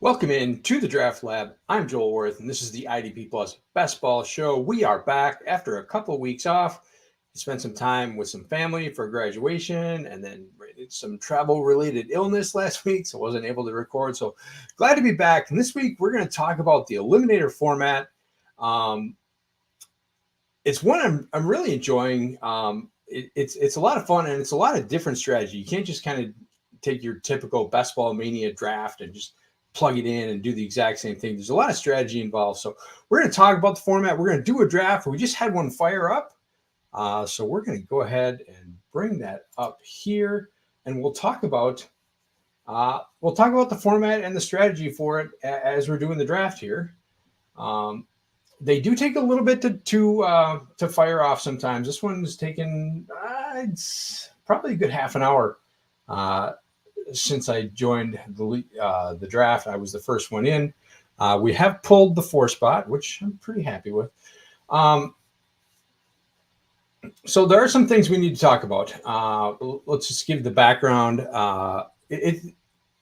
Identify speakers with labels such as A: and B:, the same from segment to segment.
A: Welcome in to the Draft Lab. I'm Joel Wirth, and this is the IDP Plus Best Ball Show. We are back after a couple of weeks off. Spent some time with some family for graduation, and then some travel-related illness last week, so I wasn't able to record. So glad to be back. And this week we're going to talk about the Eliminator format. It's one I'm really enjoying. It's a lot of fun, and it's a lot of different strategy. You can't just kind of take your typical Best Ball Mania draft and just plug it in and do the exact same thing. There's a lot of strategy involved. So we're going to talk about the format. We're going to do a draft. We just had one fire up. So we're going to go ahead and bring that up here, and we'll talk about the format and the strategy for it as we're doing the draft here. They do take a little bit to fire off sometimes. This one's taken it's probably a good half an hour since I joined the draft. I was the first one in. We have pulled the 4 spot, which I'm pretty happy with. So there are some things we need to talk about. Let's just give the background.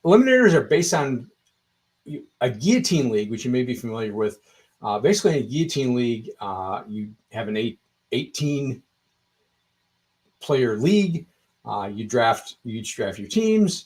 A: Eliminators are based on a guillotine league, which you may be familiar with. Basically, in a guillotine league, you have an 18-player league. You draft your teams.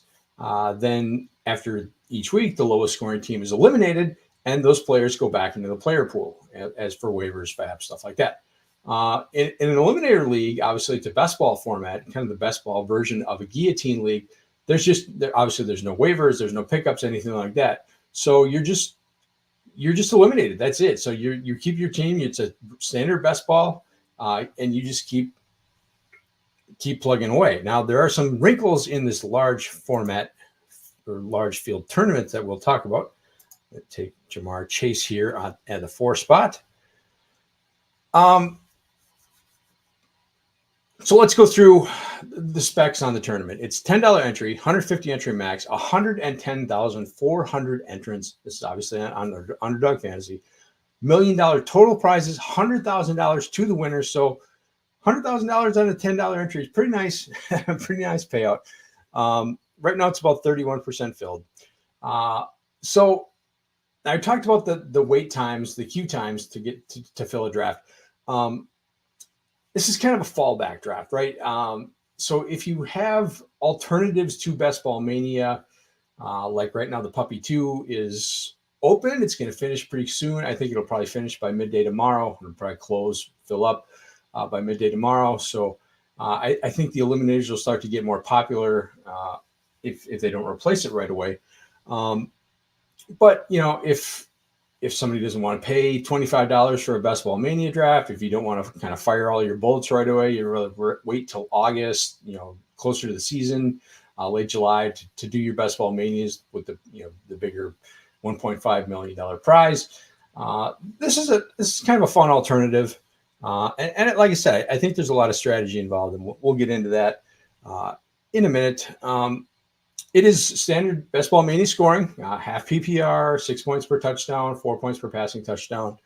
A: Then after each week, the lowest scoring team is eliminated, and those players go back into the player pool as for waivers, FAB, stuff like that. In an eliminator league, obviously it's a best ball format, kind of the best ball version of a guillotine league. Obviously there's no waivers, there's no pickups, anything like that. So you're just eliminated. That's it. So you keep your team. It's a standard best ball, and you just keep plugging away. Now, there are some wrinkles in this large format or large field tournament that we'll talk about. Let's take Jamar Chase here at the 4 spot. So let's go through the specs on the tournament. It's $10 entry, 150 entry max, 110,400 entrants. This is obviously on Underdog Fantasy. $1 million total prizes, $100,000 to the winner. So $100,000 on a $10 entry is pretty nice, pretty nice payout. Right now, it's about 31% filled. So I talked about the wait times, the queue times to get to fill a draft. This is kind of a fallback draft, right? So if you have alternatives to Best Ball Mania, like right now, the Puppy 2 is open. It's going to finish pretty soon. I think it'll probably finish by midday tomorrow. It'll probably fill up by midday tomorrow. So I think the eliminators will start to get more popular if they don't replace it right away. But if somebody doesn't want to pay $25 for a Best Ball Mania draft, if you don't want to kind of fire all your bullets right away, you really wait till August, closer to the season, late July to do your Best Ball Manias with the bigger $1.5 million prize. This is kind of a fun alternative. And like I said, I think there's a lot of strategy involved, and we'll get into that in a minute. It is standard Best Ball Mania scoring, half PPR, 6 points per touchdown, 4 points per passing touchdown,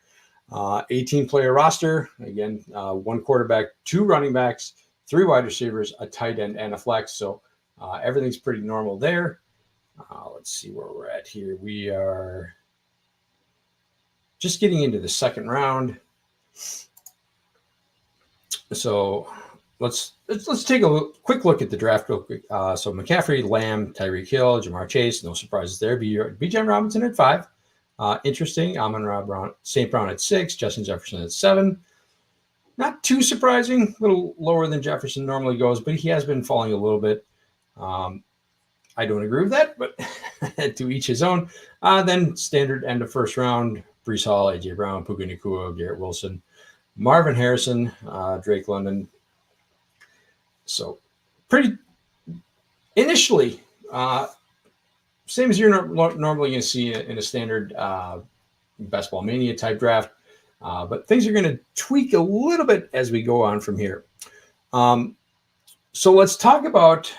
A: 18-player roster. Again, 1 quarterback, 2 running backs, 3 wide receivers, a tight end, and a flex. So everything's pretty normal there. Let's see where we're at here. We are just getting into the second round. So let's take a quick look at the draft real quick. So McCaffrey, Lamb, Tyreek Hill, Jamar Chase, no surprises there. Bijan Robinson at 5. Interesting. Amon-Ra Brown, St. Brown at 6. Justin Jefferson at 7. Not too surprising. A little lower than Jefferson normally goes, but he has been falling a little bit. I don't agree with that, but to each his own. Then standard end of first round, Breece Hall, A.J. Brown, Puka Nacua, Garrett Wilson, Marvin Harrison, Drake London. So pretty initially, same as you're normally going to see in a standard Best Ball Mania type draft. But things are going to tweak a little bit as we go on from here. So let's talk about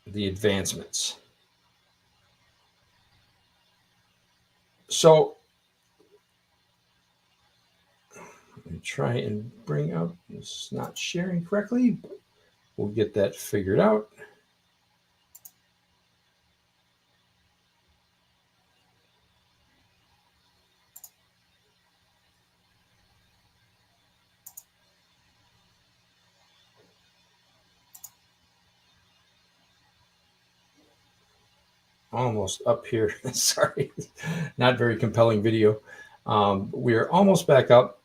A: the advancements. So let me try and bring up, it's not sharing correctly, but we'll get that figured out. almost up here. Sorry, not very compelling video. We are almost back up.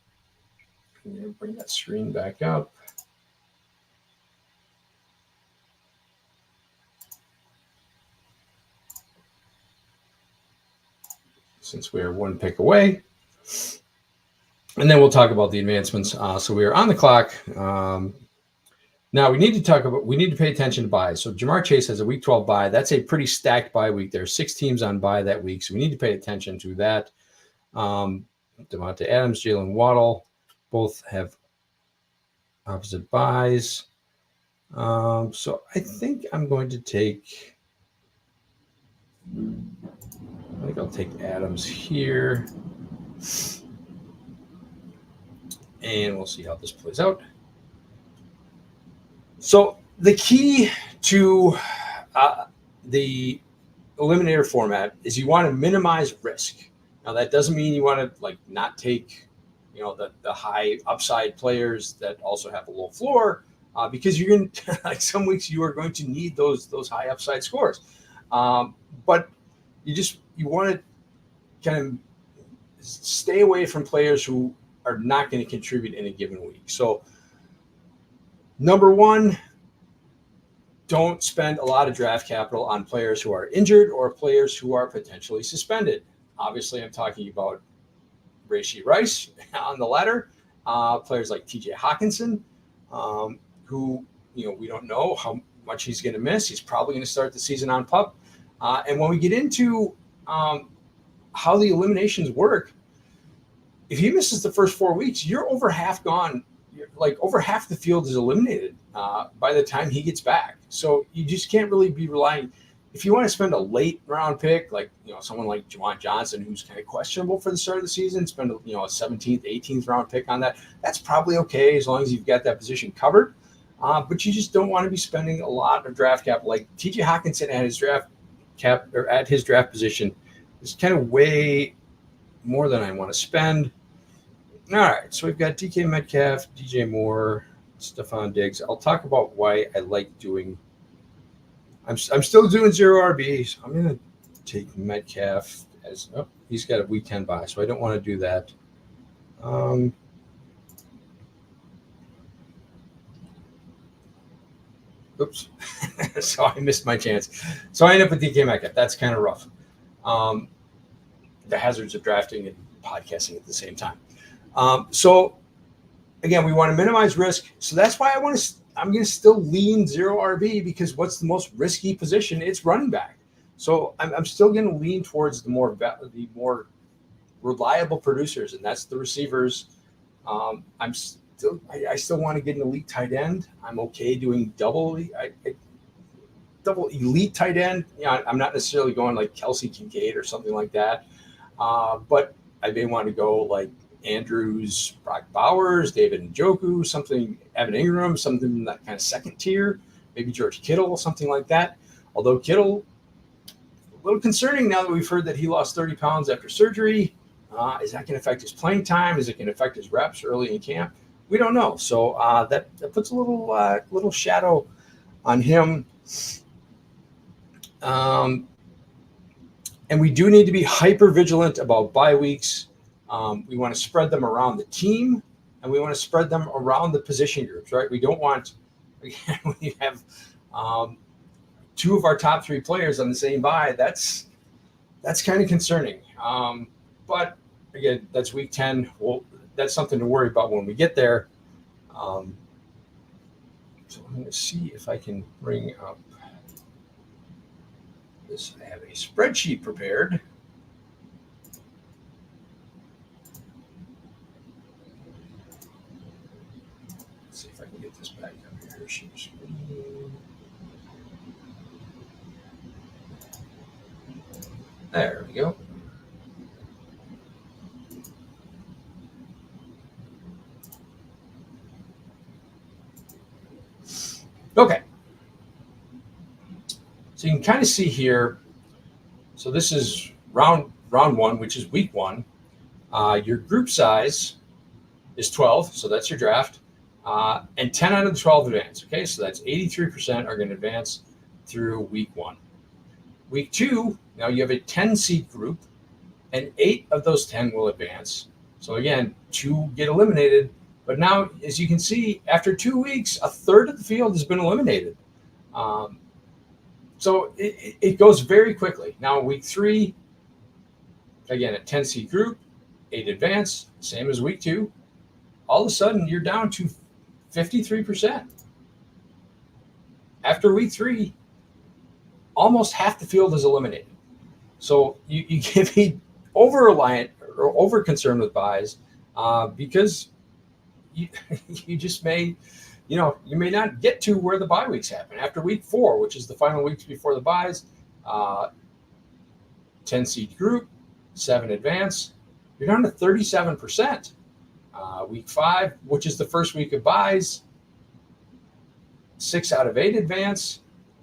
A: Bring that screen back up. Since we are one pick away. And then we'll talk about the advancements. So we are on the clock. Now we need to pay attention to buys. So Jamar Chase has a week 12 bye. That's a pretty stacked bye week. There are 6 teams on bye that week. So we need to pay attention to that. Devante Adams, Jalen Waddle, both have opposite buys. So I think I'll take Adams here. And we'll see how this plays out. So the key to the eliminator format is you want to minimize risk. Now that doesn't mean you want to not take, the high upside players that also have a low floor, because you're going to some weeks you are going to need those high upside scores. But you want to kind of stay away from players who are not going to contribute in a given week. So number one, don't spend a lot of draft capital on players who are injured or players who are potentially suspended. Obviously, I'm talking about Rashee Rice on the ladder, players like TJ Hawkinson, who, we don't know how much he's going to miss. He's probably going to start the season on PUP. And when we get into how the eliminations work, if he misses the first 4 weeks, you're over half gone. Over half the field is eliminated by the time he gets back. So you just can't really be relying. If you want to spend a late round pick, someone like Juwan Johnson, who's kind of questionable for the start of the season, spend a 17th, 18th round pick on that. That's probably okay as long as you've got that position covered. But you just don't want to be spending a lot of draft cap. Like TJ Hawkinson at his draft cap or at his draft position is kind of way more than I want to spend. All right, so we've got DK Metcalf, DJ Moore, Stephon Diggs. I'll talk about why I like doing. I'm still doing 0 RBs. I'm going to take Metcalf as he's got a week 10 bye, so I don't want to do that. Oops. So I missed my chance. So I end up with DK Metcalf. That's kind of rough. The hazards of drafting and podcasting at the same time. So again, we want to minimize risk. So that's why I'm going to still lean 0 RB, because what's the most risky position? It's running back. So I'm still going to lean towards the more reliable producers, and that's the receivers. I still want to get an elite tight end. I'm okay doing double elite tight end. I'm not necessarily going like Kelsey Kincaid or something like that. But I may want to go like Andrews, Brock Bowers, David Njoku, something, Evan Ingram, something in that kind of second tier, maybe George Kittle, something like that. Although Kittle, a little concerning now that we've heard that he lost 30 pounds after surgery. Is that going to affect his playing time? Is it going to affect his reps early in camp? We don't know. So that puts a little shadow on him. And we do need to be hyper vigilant about bye weeks. We want to spread them around the team, and we want to spread them around the position groups, right? We don't want, again, when you have 2 of our top 3 players on the same bye, that's kind of concerning. But again, that's week 10. That's something to worry about when we get there. So I'm going to see if I can bring up this. I have a spreadsheet prepared. Let's see if I can get this back up here. There we go. Okay. So you can kind of see here. So this is round 1, which is week 1. Your group size is 12, so that's your draft. And 10 out of the 12 advance. Okay, so that's 83% are going to advance through week 1. Week 2, now you have a 10-seed group, and 8 of those 10 will advance. So again, 2 get eliminated. But now, as you can see, after 2 weeks, a third of the field has been eliminated. So it goes very quickly. Now, week 3, again, a 10-seed group, 8 advance, same as week 2. All of a sudden, you're down to 53%. After week 3, almost half the field is eliminated. So you can't be over-reliant or over-concerned with buys because you just may, you may not get to where the bye weeks happen. After week 4, which is the final weeks before the buys, 10-seed group, 7 advance, you're down to 37%. Week 5, which is the first week of buys, 6 out of 8 advance,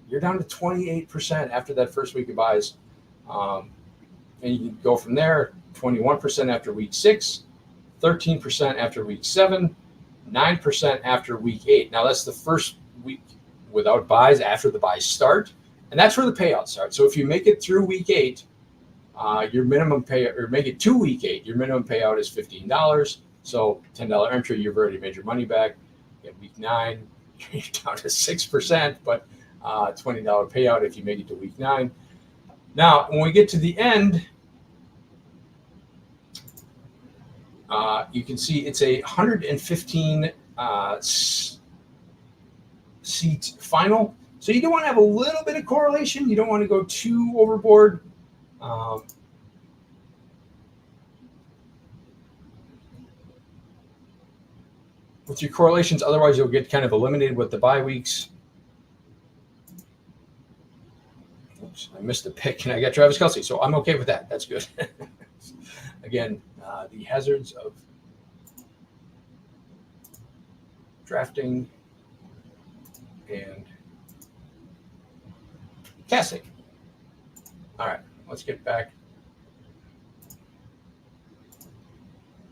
A: you're down to 28% after that first week of buys. And you can go from there, 21% after week 6, 13% after week 7, 9% after week 8. Now, that's the first week without buys after the buys start, and that's where the payouts start. So if you make it through week 8, your minimum payout, or make it to week 8, your minimum payout is $15. So $10 entry, you've already made your money back. At week 9, you're down to 6%, but $20 payout if you make it to week 9. Now, when we get to the end, you can see it's a 115 seat final. So you do want to have a little bit of correlation. You don't want to go too overboard. With your correlations, otherwise you'll get kind of eliminated with the bye weeks. Oops, I missed a pick, and I got Travis Kelce, so I'm okay with that. That's good. Again, the hazards of drafting and casting. All right, let's get back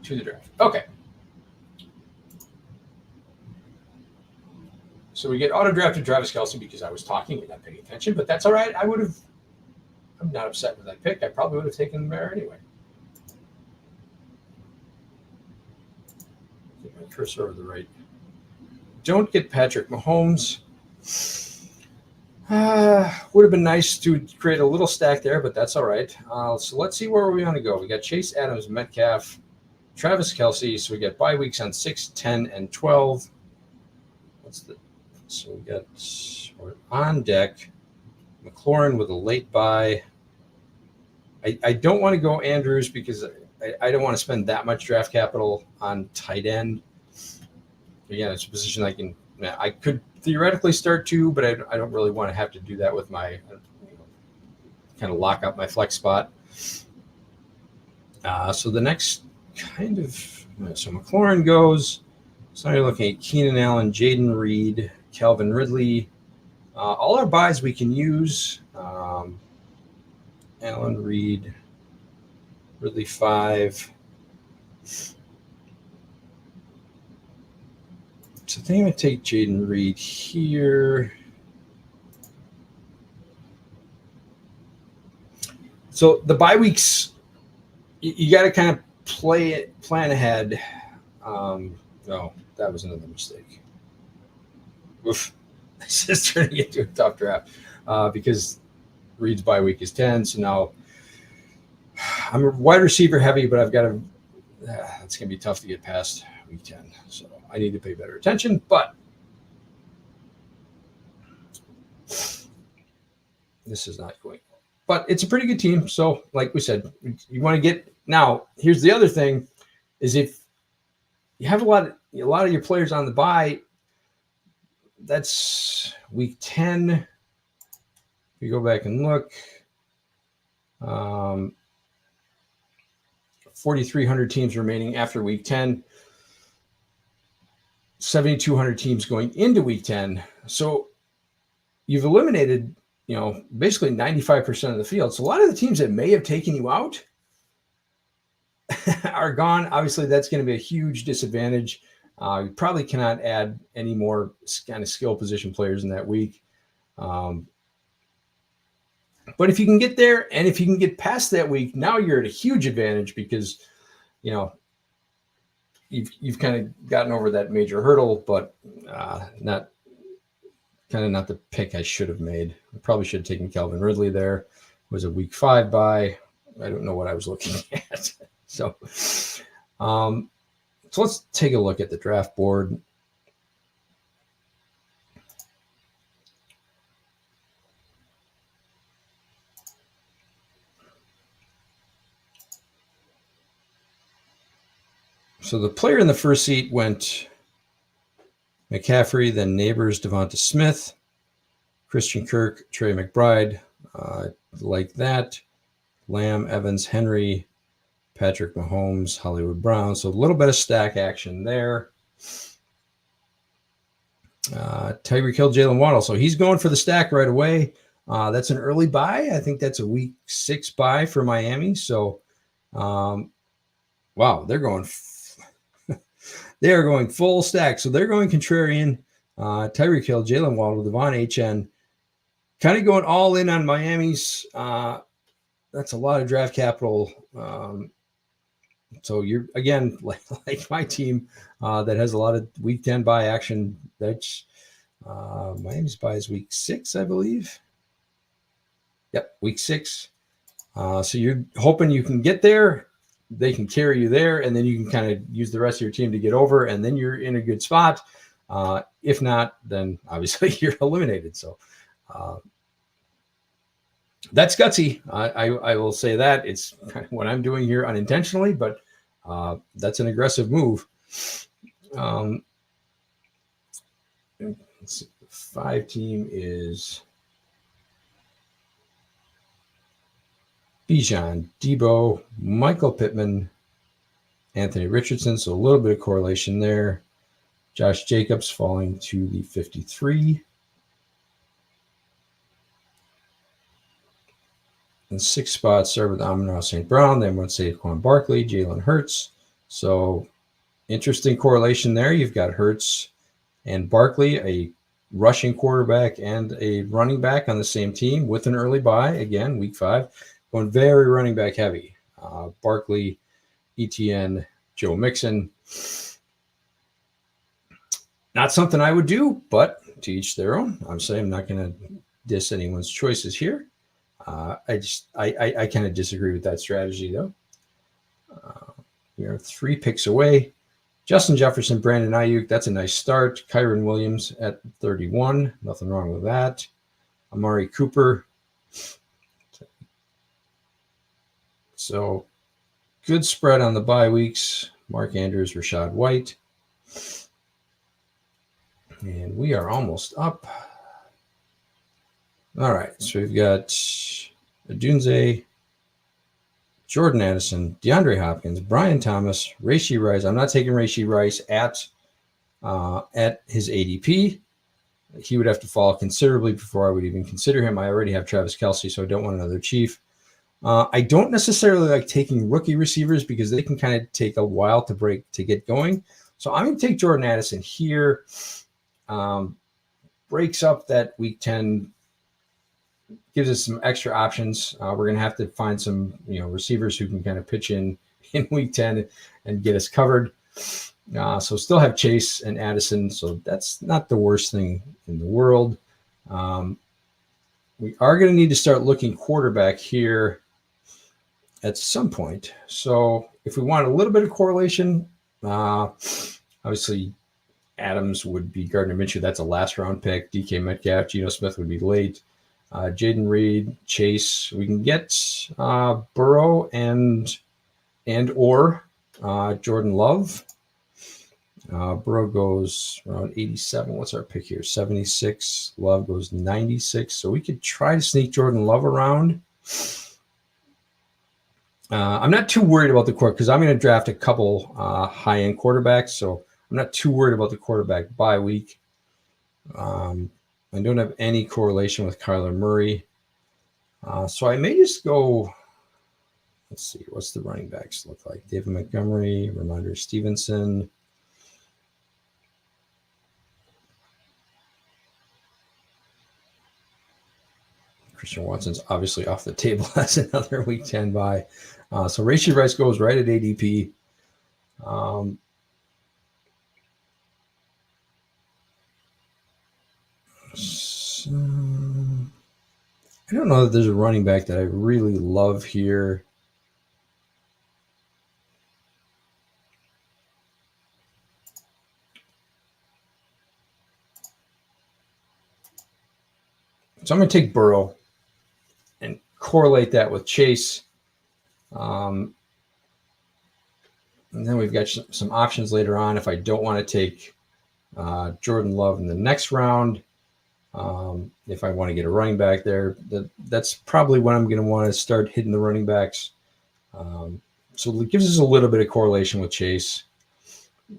A: to the draft. Okay. So we get auto-drafted Travis Kelce because I was talking and not paying attention, but that's all right. I'm not upset with that pick. I probably would have taken him there anyway. Get my cursor over the right. Don't get Patrick Mahomes. Would have been nice to create a little stack there, but that's all right. So let's see where we want to go. We got Chase, Adams, Metcalf, Travis Kelce. So we got bye weeks on 6, 10, and 12. So we're on deck. McLaurin with a late bye. I don't want to go Andrews because I don't want to spend that much draft capital on tight end. Again, it's a position I could theoretically start 2, but I don't really want to have to do that with my kind of lock up my flex spot. So the next so McLaurin goes. So now you're looking at Keenan Allen, Jaden Reed, Calvin Ridley. All our buys we can use. Allen, Reed, Ridley 5. So I think I'm going to take Jaden Reed here. So the bye weeks, you got to kind of plan ahead. No, that was another mistake. Oof. This is turning into a tough draft because Reed's bye week is 10. So now I'm a wide receiver heavy, but I've got to. It's going to be tough to get past week 10. So I need to pay better attention. But this is not going well. But it's a pretty good team. So, like we said, you want to get now. Here's the other thing: is if you have a lot of your players on the bye. That's week 10. If you go back and look, 4,300 teams remaining after week 10, 7,200 teams going into week 10. So you've eliminated, basically 95% of the field. So a lot of the teams that may have taken you out are gone. Obviously, that's going to be a huge disadvantage. You probably cannot add any more kind of skill position players in that week. But if you can get there, and if you can get past that week, now you're at a huge advantage because, you know, you've kind of gotten over that major hurdle, but not the pick I should have made. I probably should have taken Calvin Ridley there. It was a week 5 bye. I don't know what I was looking at. So let's take a look at the draft board. So the player in the first seat went McCaffrey, then Neighbors, Devonta Smith, Christian Kirk, Trey McBride, like that. Lamb, Evans, Henry, Patrick Mahomes, Hollywood Brown. So a little bit of stack action there. Tyreek Hill, Jalen Waddle. So he's going for the stack right away. That's an early buy. I think that's a week 6 buy for Miami. So, wow, they're going they are going full stack. So they're going contrarian. Tyreek Hill, Jalen Waddle, Devon Achane, kind of going all in on Miami's. That's a lot of draft capital. So you're, again, like my team that has a lot of week 10 buy action. That's Miami's buy is week 6, I believe. Yep, week 6. So you're hoping you can get there. They can carry you there, and then you can kind of use the rest of your team to get over, and then you're in a good spot. If not, then obviously you're eliminated. So that's gutsy. I will say that. It's kind of what I'm doing here unintentionally, but that's an aggressive move. Let's see, the 5 team is Bijan, Debo, Michael Pittman, Anthony Richardson. So a little bit of correlation there. Josh Jacobs falling to the 53. And 6 spots start with Amon-Ra St. Brown. Then went Saquon Barkley, Jalen Hurts. So interesting correlation there. You've got Hurts and Barkley, a rushing quarterback and a running back on the same team with an early bye. Again, week 5. Going very running back heavy. Barkley, ETN, Joe Mixon. Not something I would do, but to each their own. Obviously, I'm not going to diss anyone's choices here. I kind of disagree with that strategy, though. We are 3 picks away. Justin Jefferson, Brandon Ayuk. That's a nice start. Kyron Williams at 31. Nothing wrong with that. Amari Cooper. So good spread on the bye weeks. Mark Andrews, Rashad White. And we are almost up. All right. So we've got Adunze, Jordan Addison, DeAndre Hopkins, Brian Thomas, Rashee Rice. I'm not taking Rashee Rice at his ADP. He would have to fall considerably before I would even consider him. I already have Travis Kelce, so I don't want another Chief. I don't necessarily like taking rookie receivers because they can kind of take a while to get going. So I'm going to take Jordan Addison here. Breaks up that week 10, gives us some extra options. We're going to have to find some, receivers who can kind of pitch in week 10 and get us covered. So still have Chase and Addison. So that's not the worst thing in the world. We are going to need to start looking quarterback here at some point. So if we want a little bit of correlation, obviously Adams would be Gardner Minshew. That's a last round pick. DK Metcalf, Geno Smith would be late. Jaden Reed, Chase. We can get Burrow and or Jordan Love. Burrow goes around 87. What's our pick here? 76. Love goes 96. So we could try to sneak Jordan Love around. I'm not too worried about the quarterback because I'm going to draft a couple high-end quarterbacks. So I'm not too worried about the quarterback bye week. I don't have any correlation with Kyler Murray. So I may just go, let's see, what's the running backs look like? David Montgomery, Ramondre Stevenson. Christian Watson's obviously off the table as another week 10 bye. So Rashee Rice goes right at ADP. So, I don't know that there's a running back that I really love here. So I'm going to take Burrow and correlate that with Chase. And then we've got some options later on if I don't want to take Jordan Love in the next round. If I want to get a running back there, that's probably when I'm going to want to start hitting the running backs. So it gives us a little bit of correlation with Chase.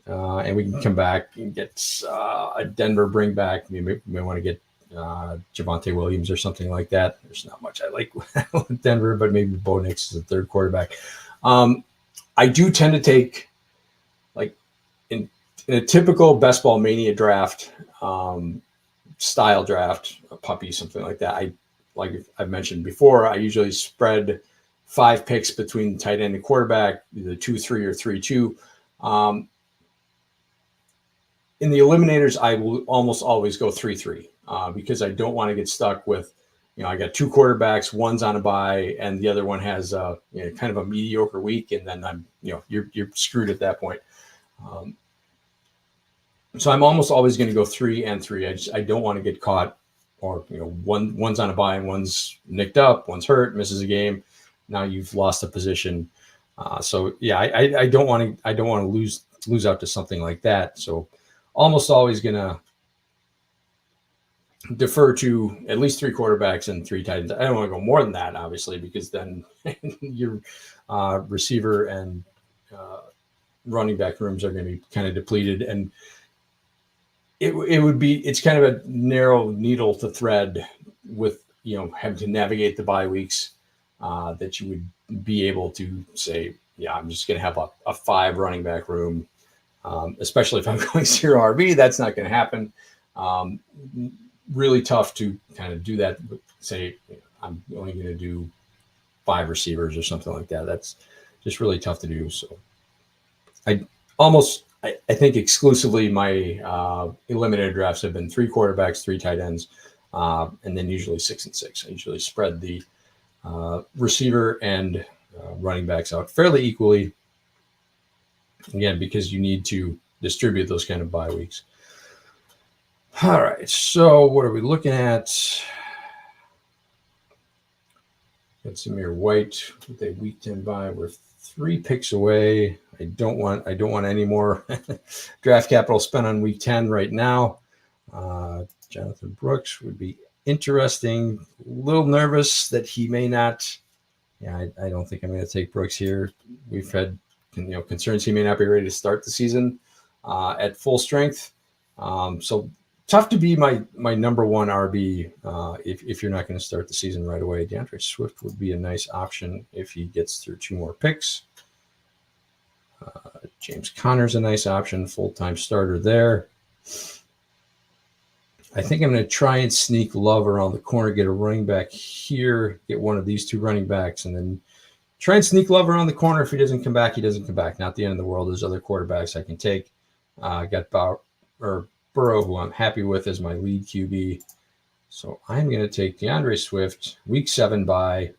A: And we can come back and get a Denver bring back. We may want to get Javonte Williams or something like that. There's not much I like with Denver, but maybe Bo Nix is the third quarterback. I do tend to take, like, in a typical Best Ball Mania draft, style draft, a puppy, something like that. Like I've mentioned before, I usually spread 5 picks between tight end and quarterback, either 2-3 or 3-2. In the eliminators, I will almost always go 3-3 because I don't want to get stuck with, I got 2 quarterbacks, one's on a bye, and the other one has kind of a mediocre week, and then I'm, you're screwed at that point. So I'm almost always going to go 3 and 3. I don't want to get caught, or one's on a bye and one's nicked up, one's hurt, misses a game. Now you've lost a position. So yeah, I don't want to lose out to something like that. So almost always going to defer to at least 3 quarterbacks and 3 tight ends. I don't want to go more than that, obviously, because then your receiver and running back rooms are going to be kind of depleted, and it's kind of a narrow needle to thread with, having to navigate the bye weeks, that you would be able to say, yeah, I'm just going to have a 5 running back room, especially if I'm going 0 RB. That's not going to happen. Really tough to kind of do that. Say, I'm only going to do 5 receivers or something like that. That's just really tough to do. So I think exclusively my eliminator drafts have been 3 quarterbacks, 3 tight ends, and then usually 6 and 6. I usually spread the receiver and running backs out fairly equally, again, because you need to distribute those kind of bye weeks. All right, so what are we looking at? Got Zamir White with a week 10 bye. We're 3 picks away. I don't want any more draft capital spent on week 10 right now. Jonathan Brooks would be interesting. A little nervous that he may not. Yeah, I don't think I'm going to take Brooks here. We've had concerns he may not be ready to start the season at full strength. So tough to be my number 1 RB if you're not going to start the season right away. DeAndre Swift would be a nice option if he gets through 2 more picks. James Conner's a nice option, full-time starter there. I think I'm going to try and sneak Love around the corner, get a running back here, get one of these 2 running backs, and then try and sneak Love around the corner. If he doesn't come back, he doesn't come back. Not the end of the world. There's other quarterbacks I can take. Got Burrow, who I'm happy with as my lead QB. So I'm going to take DeAndre Swift, week 7 bye.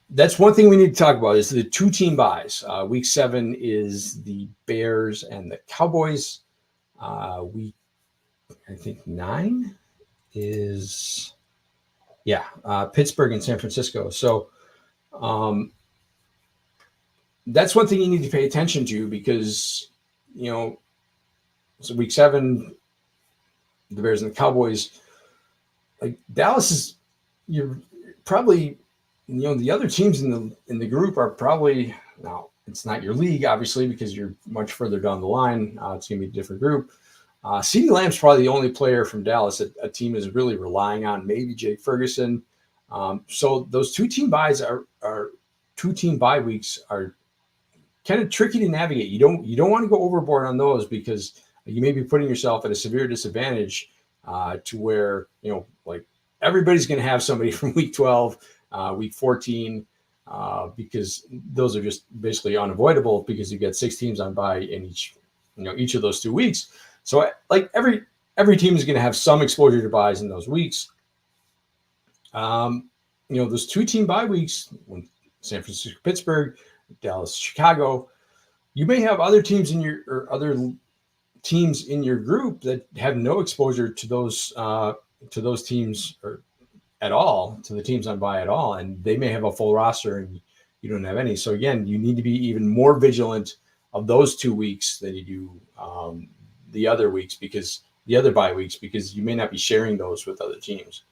A: That's one thing we need to talk about is the 2-team buys. Week 7 is the Bears and the Cowboys. Week, I think 9 is, Pittsburgh and San Francisco. So that's one thing you need to pay attention to because, so week 7, the Bears and the Cowboys, like Dallas is, you're probably, the other teams in the group are probably, now it's not your league, obviously, because you're much further down the line. It's going to be a different group. CeeDee Lamb's probably the only player from Dallas that a team is really relying on, maybe Jake Ferguson. So those 2-team buys are 2-team bye weeks are kind of tricky to navigate. You don't want to go overboard on those because you may be putting yourself at a severe disadvantage to where, like everybody's going to have somebody from week 12, week 14, because those are just basically unavoidable because you get 6 teams on bye in each of those 2 weeks. So like every team is going to have some exposure to buys in those weeks. Those 2-team bye weeks, when San Francisco, Pittsburgh, Dallas, Chicago, you may have other teams in your group that have no exposure to those teams or at all, to the teams on bye at all, and they may have a full roster and you don't have any. So again, you need to be even more vigilant of those 2 weeks than you do the other weeks, because the other bye weeks, because you may not be sharing those with other teams.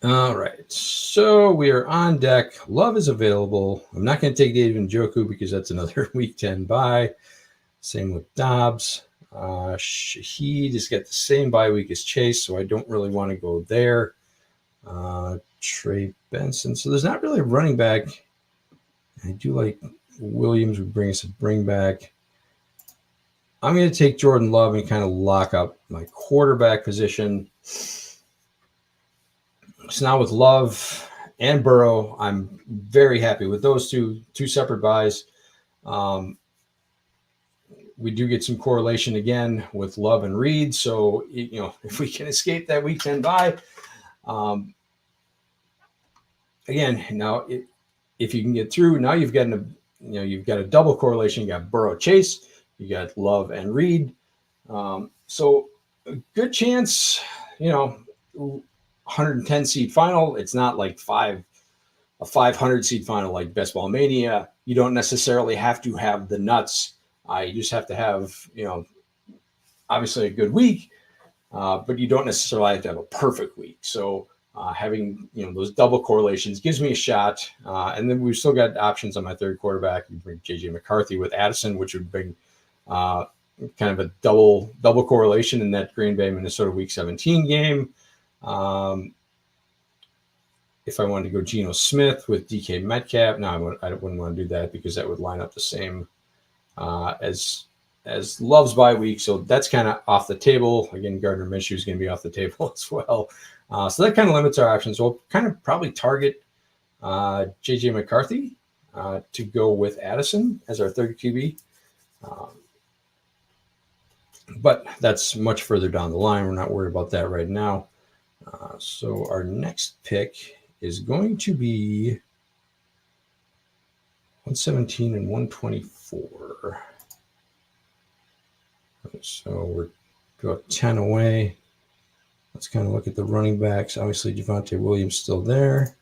A: All right, so we are on deck. Love is available. I'm not going to take David Njoku because that's another week 10 bye. Same with Dobbs. Shaheed has got the same bye week as Chase, so I don't really want to go there. Trey Benson. So there's not really a running back. I do like Williams would bring us a bring back. I'm going to take Jordan Love and kind of lock up my quarterback position. So now with Love and Burrow, I'm very happy with those two separate buys. We do get some correlation again with Love and Reed. So, if we can escape that week 10 bye, again, now if you can get through, now you've got a double correlation. You got Burrow, Chase, you got Love and Reed. So a good chance, 110 seed final. It's not like a 500 seed final like Best Ball Mania. You don't necessarily have to have the nuts. You just have to have, obviously a good week, but you don't necessarily have to have a perfect week. So having, those double correlations gives me a shot. And then we've still got options on my third quarterback. You bring JJ McCarthy with Addison, which would bring kind of a double correlation in that Green Bay, Minnesota week 17 game. If I wanted to go Geno Smith with DK Metcalf, no, I wouldn't want to do that because that would line up the same as Love's bye week. So that's kind of off the table. Again, Gardner Minshew is going to be off the table as well. So that kind of limits our options. We'll kind of probably target JJ McCarthy to go with Addison as our third QB. But that's much further down the line. We're not worried about that right now. So our next pick is going to be 117 and 124. So we're about 10 away. Let's kind of look at the running backs. Obviously, Devante Williams still there.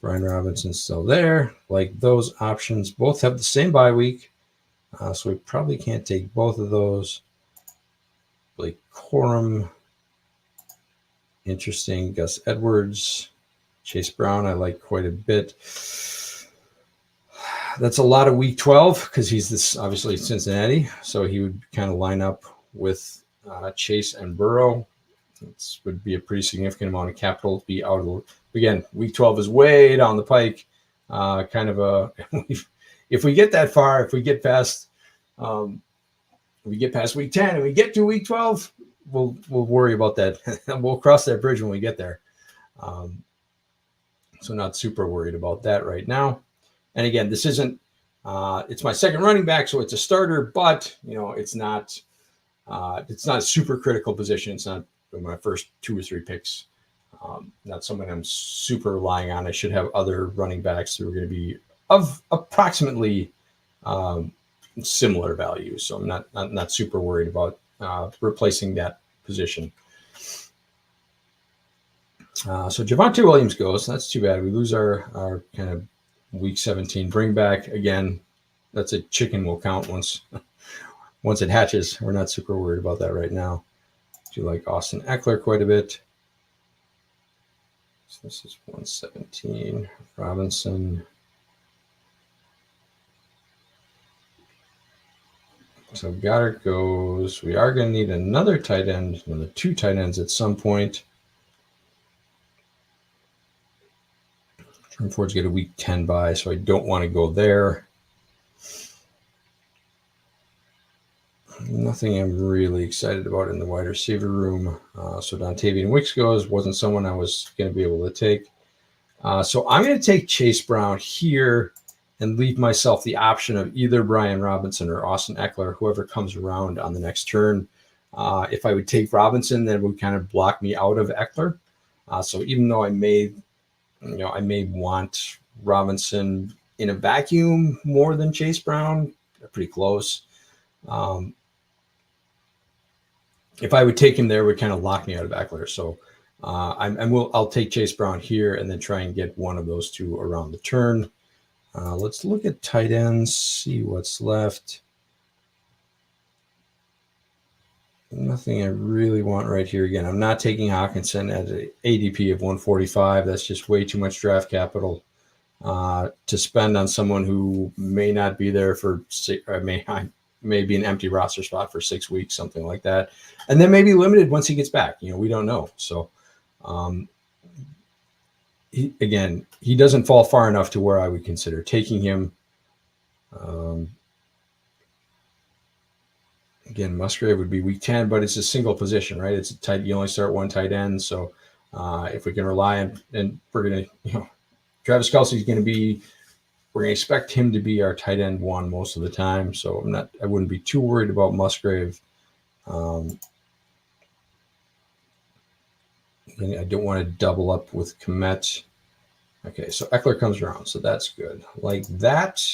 A: Brian Robinson's still there. Like those options, both have the same bye week. So we probably can't take both of those. Blake Corum. Interesting. Gus Edwards. Chase Brown, I like quite a bit. That's a lot of week 12 because he's obviously Cincinnati. So he would kind of line up with Chase and Burrow. This would be a pretty significant amount of capital to be out of again, week 12 is way down the pike. If we get that far, if we get past week 10 and we get to week 12, we'll worry about that. We'll cross that bridge when we get there. So not super worried about that right now. And again, this isn't, it's my second running back, so it's a starter, but it's not a super critical position. It's not my first 2 or 3 picks. Not someone I'm super relying on. I should have other running backs who are going to be of approximately similar value. So I'm not super worried about replacing that position. So Javonte Williams goes. That's too bad. We lose our kind of week 17 bring back. Again, that's a chicken will count once it hatches. We're not super worried about that right now. Do like Austin Eckler quite a bit. So this is 117. Robinson. So Goddard goes. We are going to need another tight end, another 2 tight ends at some point. Jordan Ford's got a week 10 bye, so I don't want to go there. Nothing I'm really excited about in the wide receiver room. So Dontavian Wicks wasn't someone I was going to be able to take. So I'm going to take Chase Brown here and leave myself the option of either Brian Robinson or Austin Eckler, whoever comes around on the next turn. If I would take Robinson, that would kind of block me out of Eckler. So even though I may want Robinson in a vacuum more than Chase Brown, they're pretty close. If I would take him there, it would kind of lock me out of Eckler. So I'll take Chase Brown here and then try and get one of those two around the turn. Let's look at tight ends, see what's left. Nothing I really want right here. Again, I'm not taking Hawkinson at an ADP of 145. That's just way too much draft capital to spend on someone who may not be there for may be an empty roster spot for 6 weeks, something like that. And then maybe limited once he gets back. We don't know. So he doesn't fall far enough to where I would consider taking him. Again, Musgrave would be week 10, but it's a single position, right? It's a tight. You only start one tight end. So if we can rely on, and we're going to, Travis Kelce is going to be, we're going to expect him to be our tight end one most of the time. So I wouldn't be too worried about Musgrave. And I don't want to double up with Komet. Okay, so Eckler comes around, so that's good. Like that.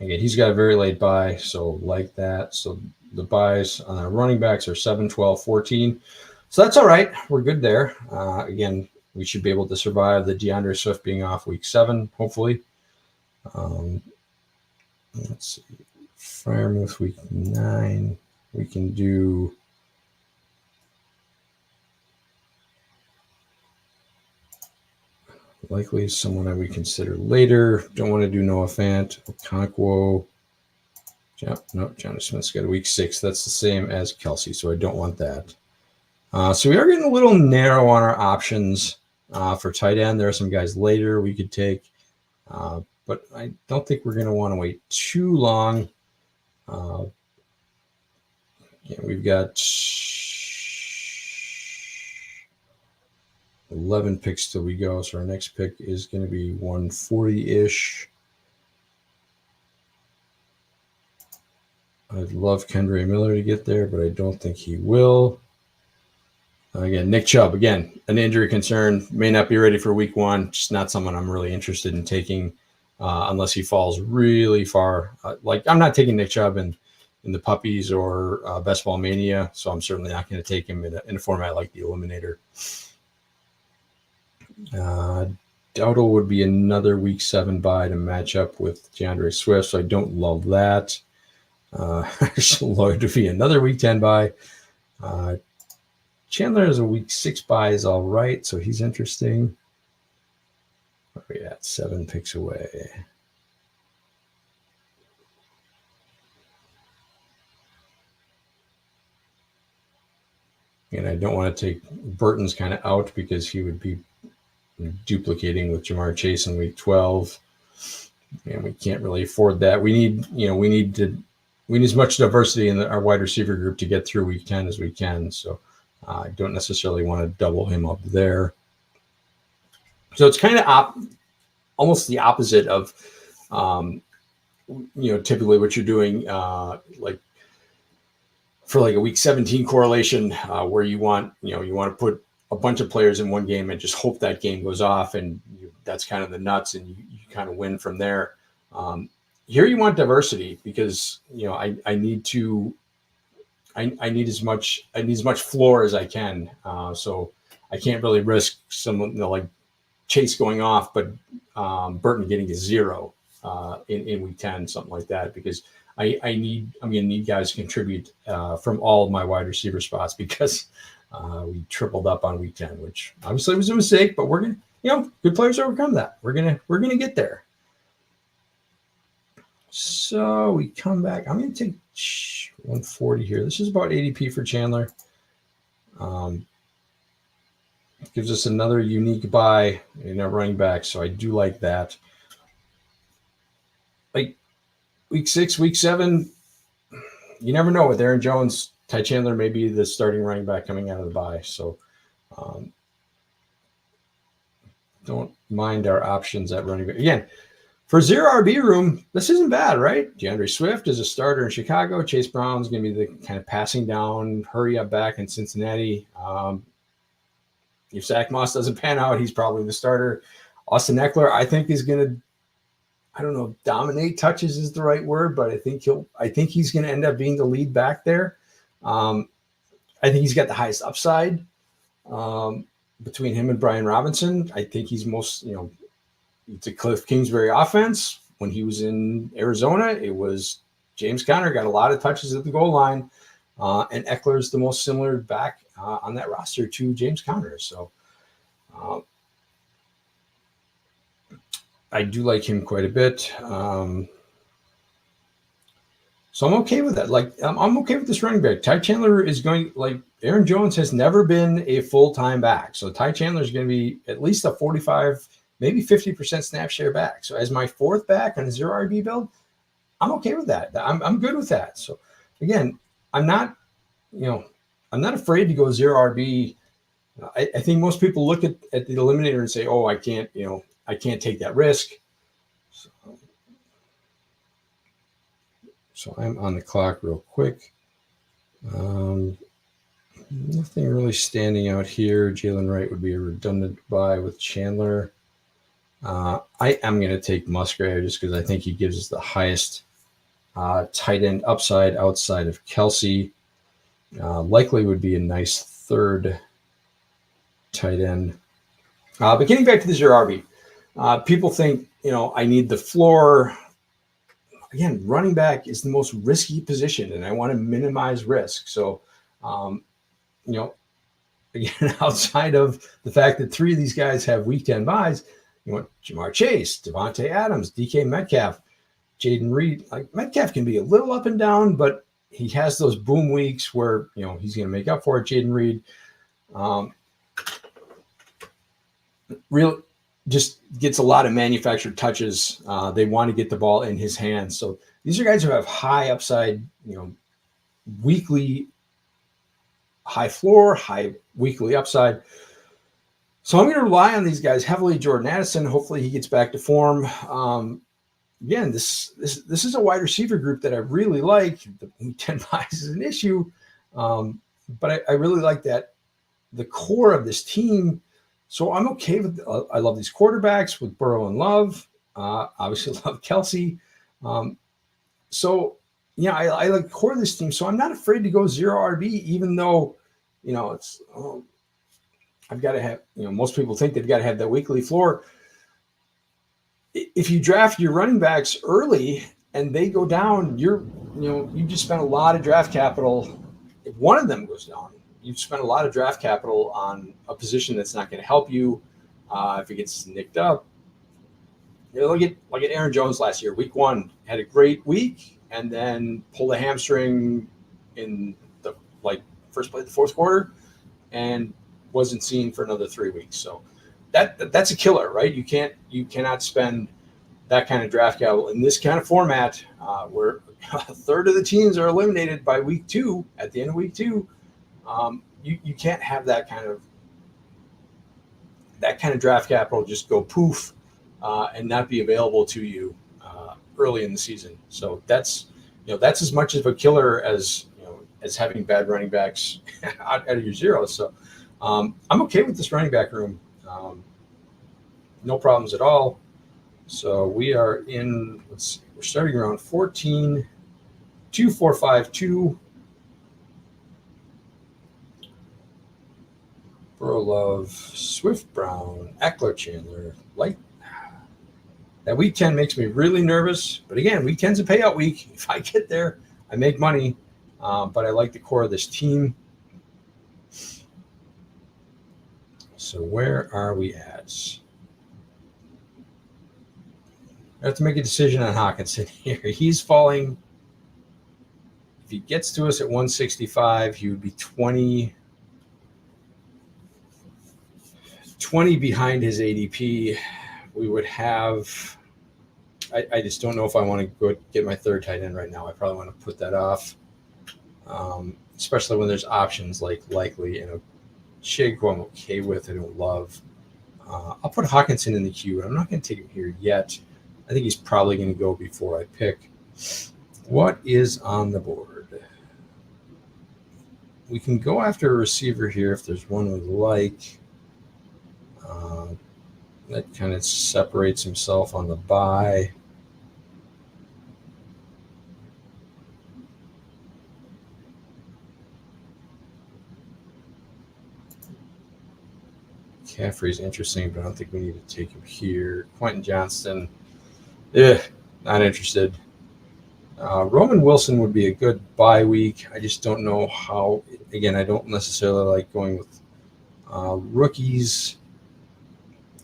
A: Again, he's got a very late bye, so like that. So the buys on our running backs are 7, 12, 14. So that's all right. We're good there. Again, we should be able to survive the DeAndre Swift being off week 7, hopefully. Let's see. Freiermuth week 9. We can do... Likely someone I would consider later. Don't want to do Noah Fant. Okonkwo. Johnny Smith's got a week 6. That's the same as Kelce, so I don't want that. So we are getting a little narrow on our options for tight end. There are some guys later we could take, but I don't think we're going to want to wait too long. We've got 11 picks till we go, so our next pick is going to be 140-ish. I'd love Kendre Miller to get there, but I don't think he will. Again, Nick Chubb, an injury concern, may not be ready for week 1. Just not someone I'm really interested in taking unless he falls really far. I'm not taking Nick Chubb in the puppies or Best Ball Mania, so I'm certainly not going to take him in a format like the Eliminator. Dowdle would be another week 7 buy to match up with DeAndre Swift, so I don't love that. Lloyd would be another week 10 buy. Chandler is a week 6 buy is all right, so he's interesting. Where are we at? 7 picks away. And I don't want to take Burton's kind of out because he would be duplicating with Jamar Chase in week 12, and we can't really afford that. We need as much diversity in our wide receiver group to get through week 10 as we can. So I don't necessarily want to double him up there. So it's kind of almost the opposite of, typically what you're doing, for like a week 17 correlation, where you want to put a bunch of players in one game and just hope that game goes off, and that's kind of the nuts, and you kind of win from there. Here you want diversity because I need as much floor as I can. So I can't really risk someone like Chase going off, but Burton getting a 0 in week 10, something like that, because I'm going to need guys to contribute from all of my wide receiver spots because we tripled up on week 10, which obviously was a mistake, but we're going to, good players overcome that. We're going to get there. So we come back. I'm going to take 140 here. This is about ADP for Chandler. Gives us another unique buy in our running back, so I do like that. Like week 6, week 7, you never know with Aaron Jones. Ty Chandler may be the starting running back coming out of the bye. So don't mind our options at running back. Again, for zero RB room, this isn't bad, right? DeAndre Swift is a starter in Chicago. Chase Brown's going to be the kind of passing down, hurry up back in Cincinnati. If Zach Moss doesn't pan out, he's probably the starter. Austin Eckler, I think, is going to, I don't know if dominate touches is the right word, but I think he's going to end up being the lead back there. I think he's got the highest upside between him and Brian Robinson. I think he's most, it's a Cliff Kingsbury offense. When he was in Arizona, it was James Conner got a lot of touches at the goal line, and Eckler's the most similar back on that roster to James Conner. So I do like him quite a bit. So I'm okay with that. Like, I'm okay with this running back. Ty Chandler is going, like, Aaron Jones has never been a full-time back. So Ty Chandler is going to be at least a 45, maybe 50% snap share back. So as my fourth back on a zero RB build, I'm okay with that. I'm good with that. So again, I'm not afraid to go zero RB. I think most people look at the eliminator and say, oh, I can't take that risk. So I'm on the clock real quick. Nothing really standing out here. Jalen Wright would be a redundant buy with Chandler. I am going to take Musgrave just because I think he gives us the highest tight end upside outside of Kelsey. Likely would be a nice third tight end. But getting back to the zero RB, people think, I need the floor. Again, running back is the most risky position, and I want to minimize risk. So, again, outside of the fact that 3 of these guys have week 10 buys, you want Jamar Chase, Devante Adams, DK Metcalf, Jaden Reed. Like, Metcalf can be a little up and down, but he has those boom weeks where, he's going to make up for it. Jaden Reed, just gets a lot of manufactured touches. They want to get the ball in his hands. So these are guys who have high upside, weekly high floor, high weekly upside. So I'm going to rely on these guys heavily. Jordan Addison, hopefully he gets back to form. Again, this is a wide receiver group that I really like. The 10 buys is an issue, but I really like that the core of this team. So I'm okay with. I love these quarterbacks with Burrow and Love. Obviously, love Kelsey. I like the core of this team. So I'm not afraid to go zero RB, even though, it's. I've got to have. Most people think they've got to have that weekly floor. If you draft your running backs early and they go down, you just spent a lot of draft capital. If one of them goes down, you've spent a lot of draft capital on a position that's not going to help you if it gets nicked up. Look at Aaron Jones last year. Week 1 had a great week and then pulled a hamstring in the first play of the fourth quarter and wasn't seen for another 3 weeks. So that's a killer, right? You cannot spend that kind of draft capital in this kind of format where a third of the teams are eliminated by week 2 at the end of week 2. You can't have that kind of draft capital just go poof and not be available to you early in the season. So that's as much of a killer as having bad running backs out of your zeros. So I'm okay with this running back room. No problems at all. So we are in. Let's see. We're starting around 14, 2, 4, 5, 2. Burrow, Love, Swift, Brown, Eckler, Chandler. Like that week 10 makes me really nervous. But again, week 10's a payout week. If I get there, I make money. But I like the core of this team. So where are we at? I have to make a decision on Hawkinson here. He's falling. If he gets to us at 165, he would be 20 behind his ADP. We would have. I just don't know if I want to go get my third tight end right now. I probably want to put that off. especially when there's options like Likely and a Chig, who I'm okay with. I don't love. I'll put Hawkinson in the queue, and I'm not going to take him here yet. I think he's probably going to go before I pick. What is on the board? We can go after a receiver here if there's one we like. That kind of separates himself on the bye. McCaffrey's interesting, but I don't think we need to take him here. Quentin Johnston, not interested. Roman Wilson would be a good bye week. I just don't know how. Again, I don't necessarily like going with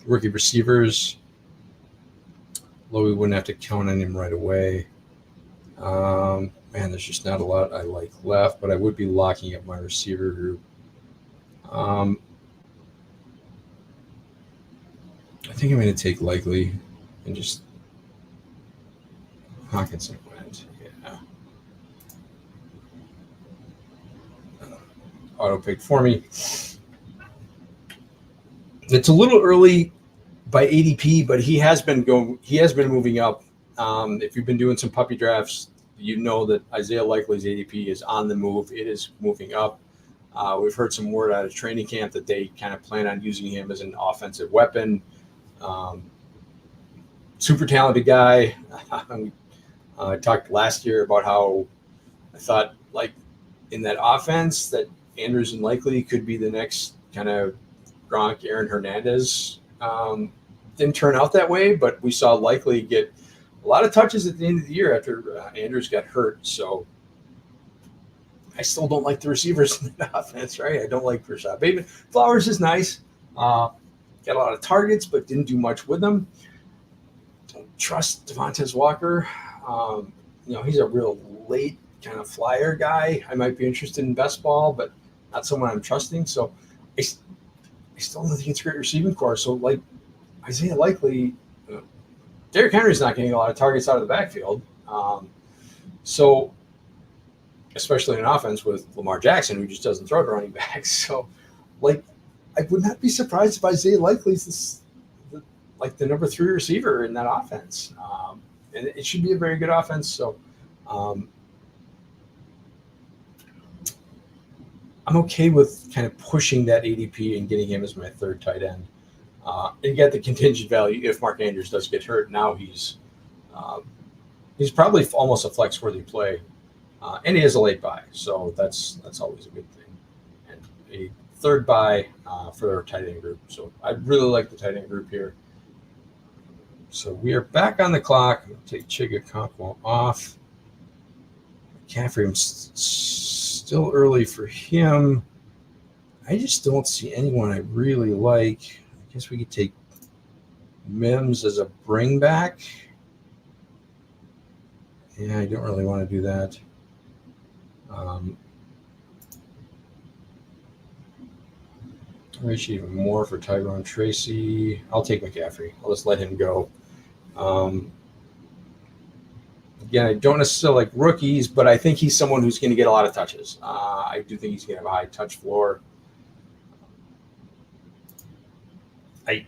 A: rookie receivers. Though we wouldn't have to count on him right away. Man, there's just not a lot I like left, but I would be locking up my receiver group. I think I'm going to take Likely and just Hawkinson went. Yeah. Auto pick for me. It's a little early by ADP, but he has been moving up. If you've been doing some puppy drafts, you know that Isaiah Likely's ADP is on the move. It is moving up. We've heard some word out of training camp that they kind of plan on using him as an offensive weapon. Super talented guy. I talked last year about how I thought, like, in that offense that Andrews and Likely could be the next kind of Gronk, Aaron Hernandez. Didn't turn out that way, but we saw Likely get a lot of touches at the end of the year after Andrews got hurt. So I still don't like the receivers in the offense, right? I don't like Rashad Bateman. Flowers is nice. Got a lot of targets, but didn't do much with them. Don't trust Devontae Walker. He's a real late kind of flyer guy. I might be interested in best ball, but not someone I'm trusting. So I still don't think it's a great receiving core. So, like, Isaiah Likely, Derrick Henry's not getting a lot of targets out of the backfield. So, especially in an offense with Lamar Jackson, who just doesn't throw to running backs. So, like, I would not be surprised if Isaiah Likely's the number 3 receiver in that offense. And it should be a very good offense. So I'm okay with kind of pushing that ADP and getting him as my 3rd tight end. And get the contingent value if Mark Andrews does get hurt. Now he's probably almost a flex-worthy play. And he has a late bye, so that's always a good thing. And a 3rd bye for our tight end group. So I really like the tight end group here. So we are back on the clock. I'm going to take Chigakonkwo off. McCaffrey, still early for him. I just don't see anyone I really like. I guess we could take Mims as a bring back. Yeah, I don't really want to do that. Reach even more for Tyrone Tracy. I'll take McCaffrey. I'll just let him go. Again, I don't necessarily like rookies, but I think he's someone who's going to get a lot of touches. I do think he's going to have a high touch floor. I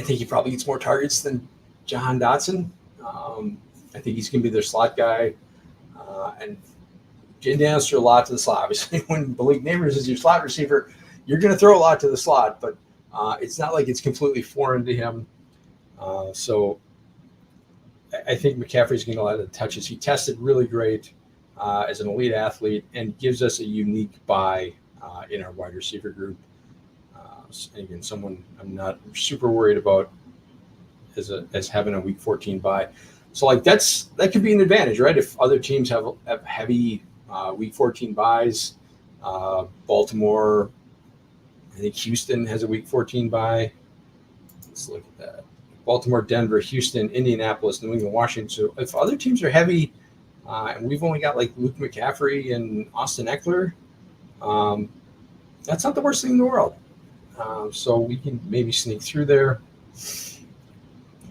A: think he probably gets more targets than Jahan Dotson. I think he's going to be their slot guy. And Jaden Daniels threw a lot to the slot. Obviously, when Malik Neighbors is your slot receiver, you're going to throw a lot to the slot, but it's not like it's completely foreign to him. So I think McCaffrey's getting a lot of the touches. He tested really great as an elite athlete and gives us a unique buy in our wide receiver group. And again, someone I'm not super worried about as having a week 14 buy. So like that could be an advantage, right? If other teams have heavy week 14 buys, Baltimore, I think Houston has a week 14 bye. Let's look at that. Baltimore, Denver, Houston, Indianapolis, New England, Washington. So if other teams are heavy, and we've only got like Luke McCaffrey and Austin Eckler, that's not the worst thing in the world. So we can maybe sneak through there.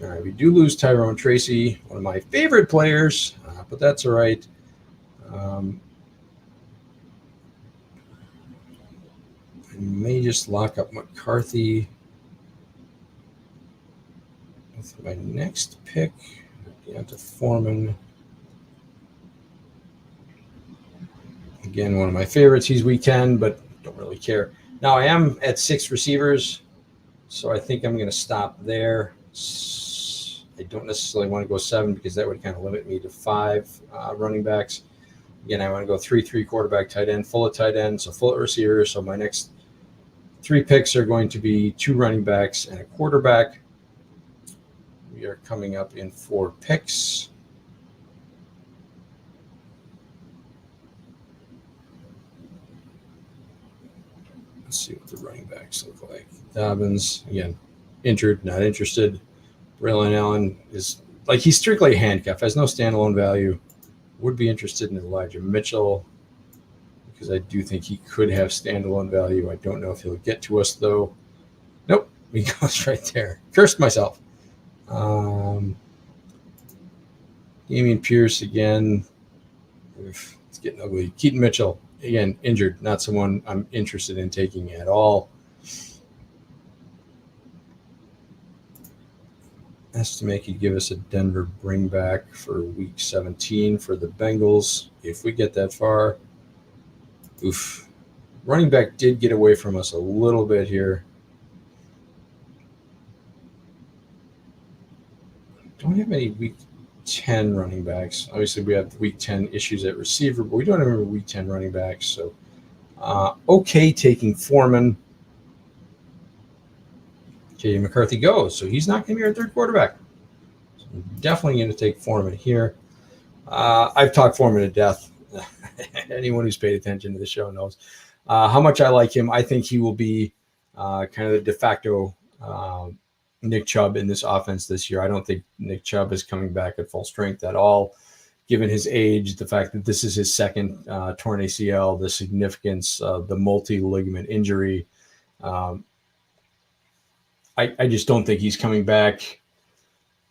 A: All right, we do lose Tyrone Tracy, one of my favorite players, but that's all right. may just lock up McCarthy with my next pick. Down to Foreman. Again, one of my favorites. He's week 10, but don't really care. Now, I am at 6 receivers, so I think I'm going to stop there. I don't necessarily want to go 7 because that would kind of limit me to 5 running backs. Again, I want to go 3-3 quarterback, tight end, full of tight end, so full of receivers. So my next 3 picks are going to be 2 running backs and a quarterback. We are coming up in 4 picks. Let's see what the running backs look like. Dobbins, again, injured, not interested. Braylon Allen is like he's strictly a handcuff, has no standalone value. Would be interested in Elijah Mitchell because I do think he could have standalone value. I don't know if he'll get to us though. Nope, he goes right there. Cursed myself. Damian Pierce again. It's getting ugly. Keaton Mitchell. Again, injured, not someone I'm interested in taking at all. Estimate could give us a Denver bring back for week 17 for the Bengals if we get that far. Oof. Running back did get away from us a little bit here. Don't have any week 10 running backs. Obviously, we have week 10 issues at receiver, but we don't have any week 10 running backs. So, okay, taking Foreman. J.D. McCarthy goes. So he's not going to be our 3rd quarterback. So I'm definitely going to take Foreman here. I've talked Foreman to death. Anyone who's paid attention to the show knows how much I like him. I think he will be kind of the de facto Nick Chubb in this offense this year. I don't think Nick Chubb is coming back at full strength at all, given his age, the fact that this is his 2nd torn ACL, the significance of the multi-ligament injury. I just don't think he's coming back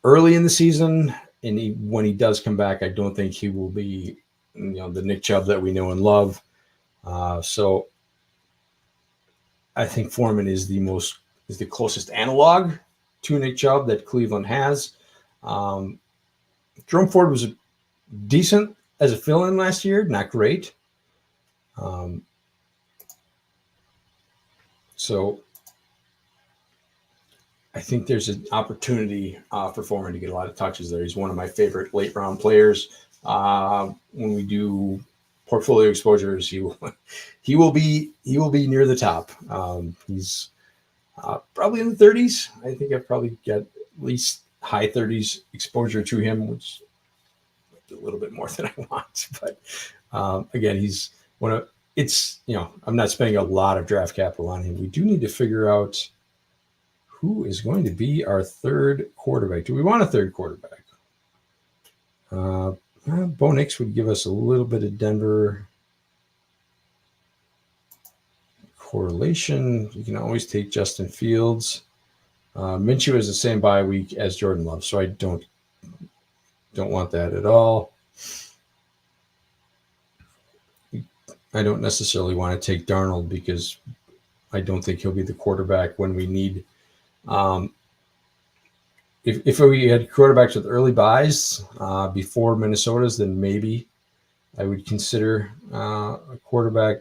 A: early in the season. And when he does come back, I don't think he will be, the Nick Chubb that we know and love. So I think Foreman is the closest analog to Nick Chubb that Cleveland has. Jerome Ford was decent as a fill-in last year, not great. So I think there's an opportunity for Foreman to get a lot of touches there. He's one of my favorite late-round players. When we do portfolio exposures, he will be near the top. He's probably in the 30s. I think I've probably got at least high 30s exposure to him, which is a little bit more than I want. But again, he's one of I'm not spending a lot of draft capital on him. We do need to figure out who is going to be our 3rd quarterback. Do we want a 3rd quarterback? Bo Nix would give us a little bit of Denver correlation. You can always take Justin Fields. Minshew is the same bye week as Jordan Love, so I don't want that at all. I don't necessarily want to take Darnold because I don't think he'll be the quarterback when we need. If we had quarterbacks with early buys before Minnesota's, then maybe I would consider a quarterback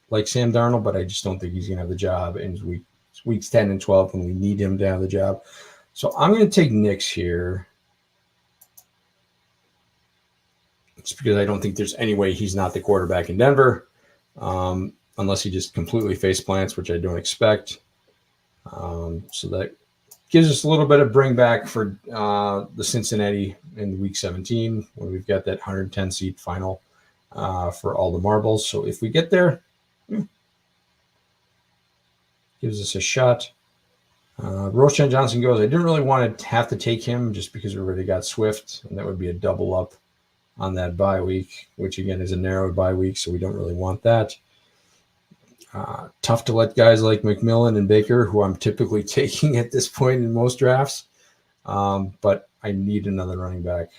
A: like Sam Darnold, but I just don't think he's going to have the job in weeks 10 and 12 when we need him to have the job. So I'm going to take Nix here. It's because I don't think there's any way he's not the quarterback in Denver, unless he just completely face plants, which I don't expect. So that gives us a little bit of bring back for the Cincinnati in week 17 when we've got that 110 seat final for all the marbles. So if we get there, gives us a shot. Roshan Johnson goes. I didn't really want to have to take him just because we already got Swift, and that would be a double up on that bye week, which again is a narrowed bye week, so we don't really want that. Tough to let guys like McMillan and Baker, who I'm typically taking at this point in most drafts, but I need another running back.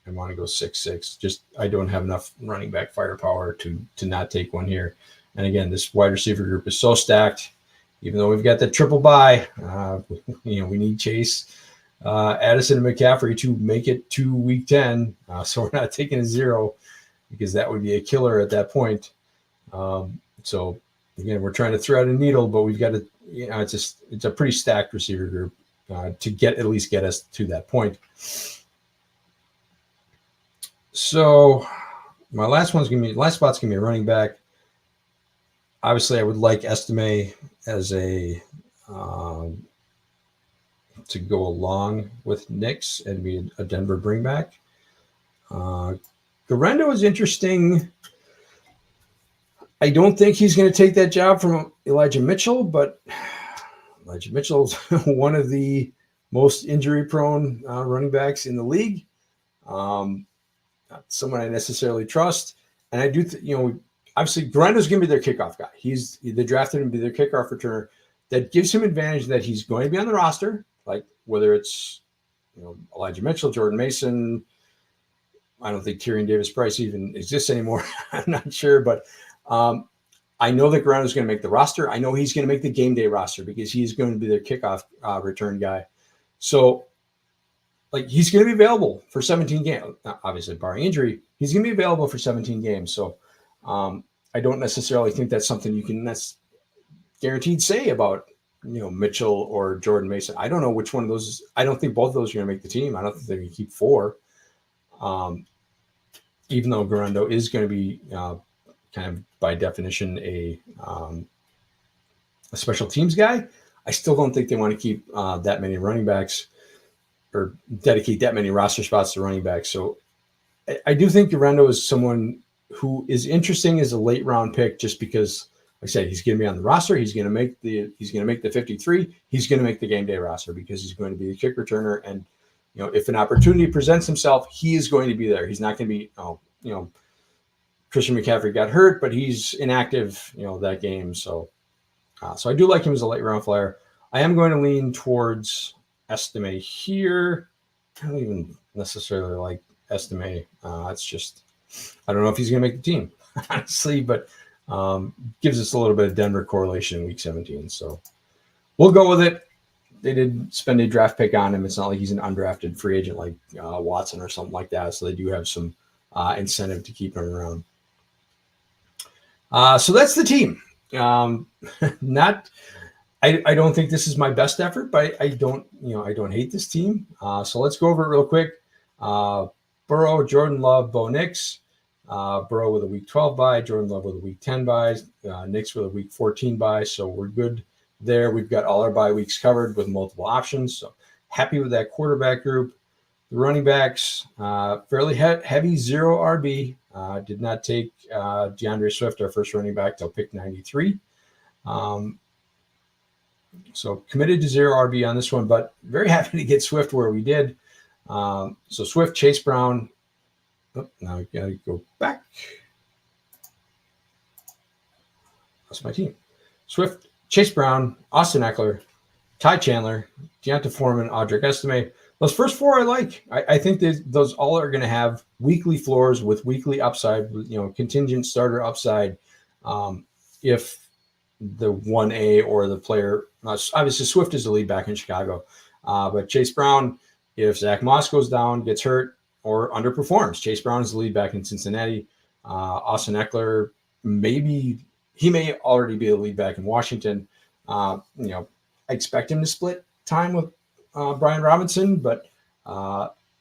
A: I want to go 6-6. Just I don't have enough running back firepower to not take one here. And again, this wide receiver group is so stacked. Even though we've got the triple bye, we need Chase, Addison, and McCaffrey to make it to week 10. So we're not taking a 0 because that would be a killer at that point. So again, we're trying to thread a needle, but we've got to, it's a pretty stacked receiver group to at least get us to that point. So my last spot's gonna be a running back. Obviously, I would like Estime as to go along with Nix and be a Denver bringback. Garendo is interesting. I don't think he's going to take that job from Elijah Mitchell, but Elijah Mitchell's one of the most injury-prone running backs in the league. Not someone I necessarily trust, and I do, obviously Garendo's going to be their kickoff guy. They drafted him to be their kickoff returner. That gives him advantage that he's going to be on the roster, like whether it's Elijah Mitchell, Jordan Mason. I don't think Tyrion Davis-Price even exists anymore. I'm not sure, but I know that Garendo's going to make the roster. I know he's going to make the game day roster because he's going to be their kickoff return guy. So, he's going to be available for 17 games. Obviously, barring injury, he's going to be available for 17 games. So, I don't necessarily think that's something you can guaranteed say about Mitchell or Jordan Mason. I don't know which one of those. I don't think both of those are going to make the team. I don't think they're going to keep 4. Even though Garendo is going to be kind of by definition a special teams guy, I still don't think they want to keep that many running backs or dedicate that many roster spots to running backs. So I do think Garendo is someone who is interesting as a late round pick, just because, like I said, he's going to be on the roster. He's going to make the 53. He's going to make the game day roster because he's going to be the kick returner. And if an opportunity presents himself, he is going to be there. He's not going to be, Christian McCaffrey got hurt, but he's inactive, that game. So I do like him as a late round flyer. I am going to lean towards Estime here. I don't even necessarily like Estime. It's just, I don't know if he's going to make the team, honestly, but gives us a little bit of Denver correlation in week 17. So we'll go with it. They did spend a draft pick on him. It's not like he's an undrafted free agent like Watson or something like that. So they do have some incentive to keep him around. So that's the team. I don't think this is my best effort, but I don't hate this team. So let's go over it real quick. Burrow, Jordan Love, Bo Nix. Burrow with a week 12 bye, Jordan Love with a week 10 bye, Nix with a week 14 bye. So we're good there. We've got all our bye weeks covered with multiple options. So happy with that quarterback group. The running backs, fairly heavy 0 RB. Did not take DeAndre Swift, our first running back, till pick 93. So committed to 0 RB on this one, but very happy to get Swift where we did. So Swift, Chase Brown. Oh, now I got to go back. That's my team. Swift, Chase Brown, Austin Eckler, Ty Chandler, Deonta Foreman, Audric Estime. Those first 4 I like. I think those all are going to have weekly floors with weekly upside, contingent starter upside. If the 1A or the player, obviously Swift is the lead back in Chicago, but Chase Brown, if Zach Moss goes down, gets hurt, or underperforms, Chase Brown is the lead back in Cincinnati. Austin Eckler, he may already be the lead back in Washington. I expect him to split time with Brian Robinson, but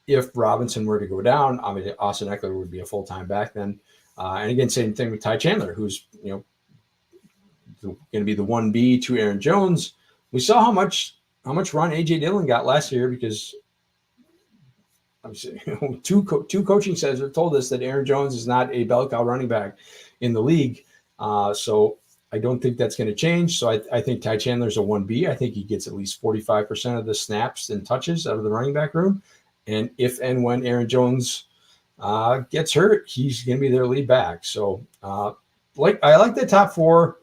A: if Robinson were to go down, obviously Austin Eckler would be a full-time back then. And again, same thing with Ty Chandler, who's going to be the 1B to Aaron Jones. We saw how much run AJ Dillon got last year because two coaching staffs have told us that Aaron Jones is not a bell cow running back in the league. So I don't think that's going to change. So I think Ty Chandler's a 1B. I think he gets at least 45% of the snaps and touches out of the running back room. And if and when Aaron Jones gets hurt, he's going to be their lead back. So I like the top 4.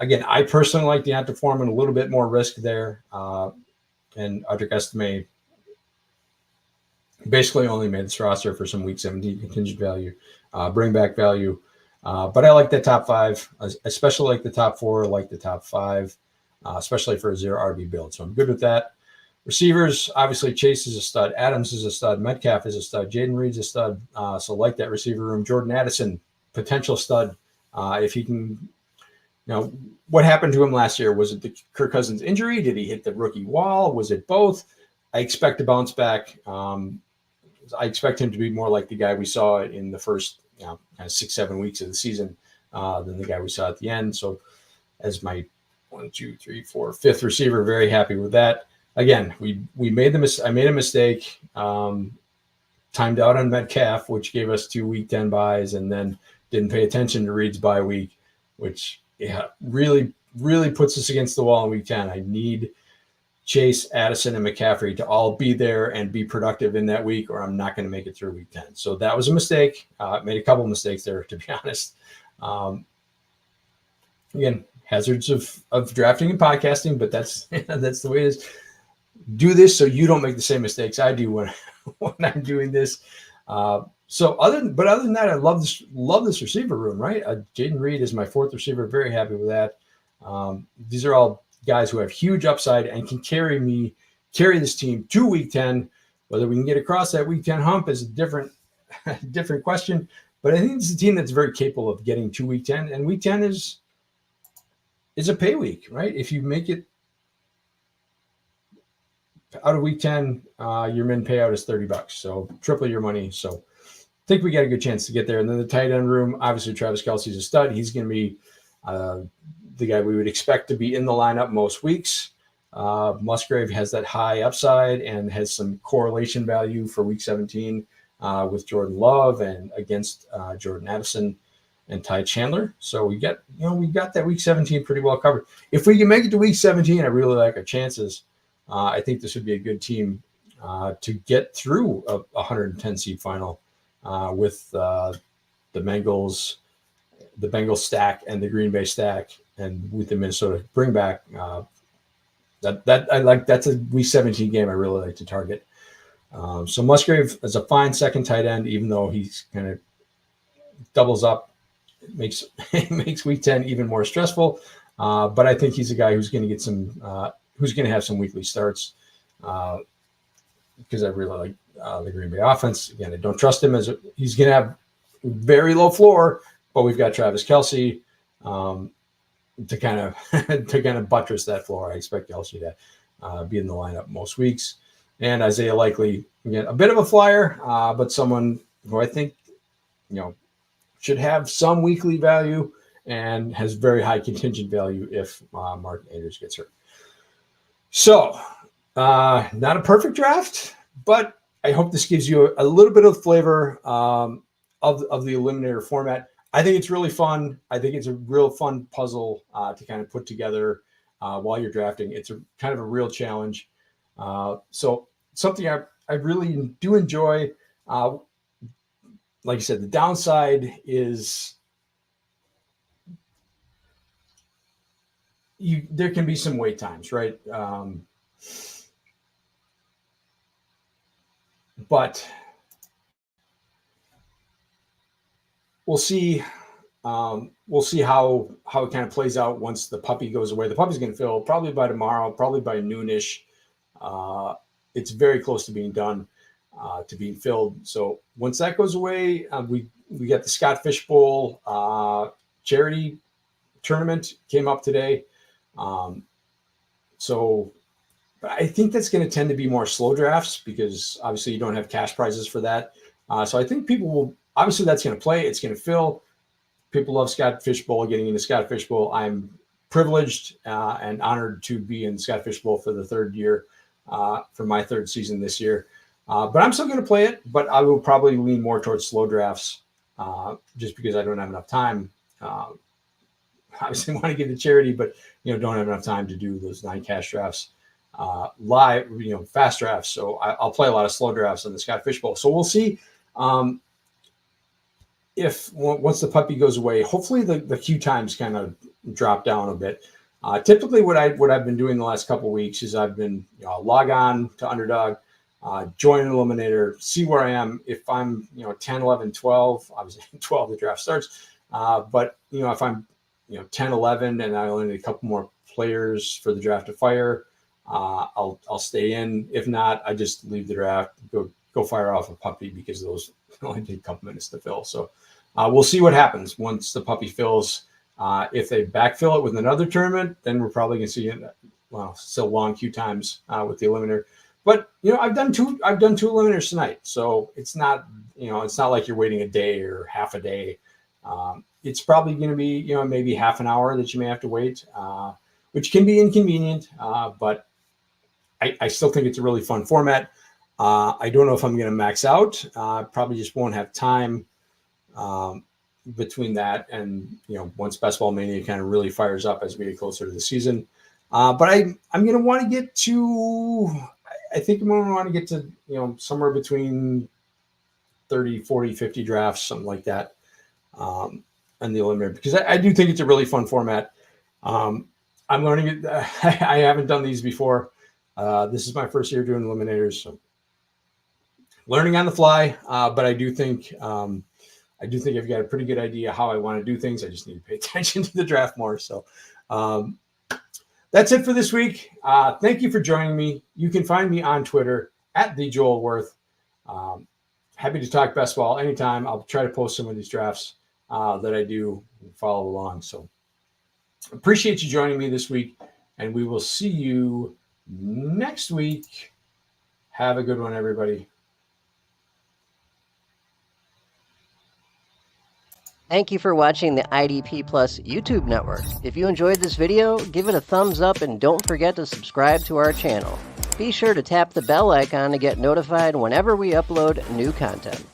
A: Again, I personally like Deonta Foreman, a little bit more risk there. And Audric Estime basically only made this roster for some week 17 contingent value, bring back value. But I like the top 5, especially like the top 4, like the top 5, especially for a 0 RB build. So I'm good with that. Receivers, obviously Chase is a stud. Adams is a stud. Metcalf is a stud. Jaden Reed's a stud. So like that receiver room. Jordan Addison, potential stud. If he can, what happened to him last year? Was it the Kirk Cousins injury? Did he hit the rookie wall? Was it both? I expect to bounce back. I expect him to be more like the guy we saw in the first, kind of 6-7 weeks of the season than the guy we saw at the end. So as my 5th receiver, very happy with that. Again, I made a mistake, timed out on Metcalf, which gave us 2 week 10 buys, and then didn't pay attention to Reed's bye week, which really, really puts us against the wall in week 10. I need Chase, Addison, and McCaffrey to all be there and be productive in that week, or I'm not going to make it through week 10. So that was a mistake. Made a couple of mistakes there, to be honest. Again, hazards of drafting and podcasting, but that's the way it is. Do this so you don't make the same mistakes I do when I'm doing this. So other than that, I love this receiver room, right? Jaden Reed is my 4th receiver. Very happy with that. These are all guys who have huge upside and can carry this team to week 10. Whether we can get across that week 10 hump is a different question. But I think it's a team that's very capable of getting to week 10. And week 10 is a pay week, right? If you make it out of week 10, your min payout is $30. So triple your money. So I think we got a good chance to get there. And then the tight end room, obviously Travis Kelce's a stud. He's going to be the guy we would expect to be in the lineup most weeks. Musgrave has that high upside and has some correlation value for week 17 with Jordan Love and against Jordan Addison and Ty Chandler. So we got that week 17 pretty well covered. If we can make it to week 17, I really like our chances. I think this would be a good team to get through a 110 seed final with the Bengals stack and the Green Bay stack, and with the Minnesota bring back. That's a week 17 game I really like to target. So Musgrave is a fine second tight end, even though he's kind of doubles up. It makes week 10 even more stressful. But I think he's a guy who's going to get who's going to have some weekly starts because I really like the Green Bay offense. Again, I don't trust him he's going to have very low floor, but we've got Travis Kelce to kind of buttress that floor. I expect Kelce to be in the lineup most weeks, and Isaiah Likely, again, a bit of a flyer, but someone who I think should have some weekly value and has very high contingent value if Mark Andrews gets hurt. So, not a perfect draft, but I hope this gives you a little bit of flavor of the Eliminator format. I think it's really fun. I think it's a real fun puzzle to kind of put together while you're drafting. It's a kind of a real challenge. So something I really do enjoy. Like I said, the downside is there can be some wait times, right? But we'll see. We'll see how it kind of plays out once the puppy goes away. The puppy's going to fill probably by tomorrow, probably by noonish. It's very close to being done, to being filled. So once that goes away, we got the Scott Fish Bowl charity tournament came up today. So I think that's going to tend to be more slow drafts because obviously you don't have cash prizes for that. So I think people will, obviously that's going to play. It's going to fill. People love Scott Fish Bowl, getting into Scott Fish Bowl. I'm privileged and honored to be in Scott Fish Bowl for the 3rd year, for my 3rd season this year. But I'm still going to play it, but I will probably lean more towards slow drafts just because I don't have enough time. Obviously want to give to charity, but don't have enough time to do those 9 cash drafts live, fast drafts. So I'll play a lot of slow drafts in the Scott Fish Bowl. So we'll see if once the puppy goes away, hopefully the queue times kind of drop down a bit. Typically what I've been doing the last couple of weeks is I've been log on to Underdog, join an eliminator, see where I am. If I'm 10, 11, 12, obviously 12 the draft starts. But, if I'm, 10, 11, and I only need a couple more players for the draft to fire, I'll stay in. If not, I just leave the draft, go fire off a puppy, because those only take a couple minutes to fill. So we'll see what happens once the puppy fills. If they backfill it with another tournament, then we're probably going to see it. Well, still long queue times with the eliminator. But I've done two eliminators tonight, so it's not like you're waiting a day or half a day. It's probably going to be maybe half an hour that you may have to wait, which can be inconvenient. But I still think it's a really fun format. I don't know if I'm going to max out. Probably just won't have time between that and once Best Ball Mania kind of really fires up as we get closer to the season. But I'm going to want to get to. I think I'm going to want to get to somewhere between 30, 40, 50 drafts, something like that, on the eliminator, because I do think it's a really fun format. I'm learning it. I haven't done these before. This is my first year doing eliminators, so learning on the fly. But I do think I've got a pretty good idea how I want to do things. I just need to pay attention to the draft more. So that's it for this week. Thank you for joining me. You can find me on Twitter at @TheJoelWirth. Happy to talk best ball anytime. I'll try to post some of these drafts that I do and follow along. So appreciate you joining me this week, and we will see you next week. Have a good one, everybody.
B: Thank you for watching the IDP Plus YouTube network. If you enjoyed this video, give it a thumbs up and don't forget to subscribe to our channel. Be sure to tap the bell icon to get notified whenever we upload new content.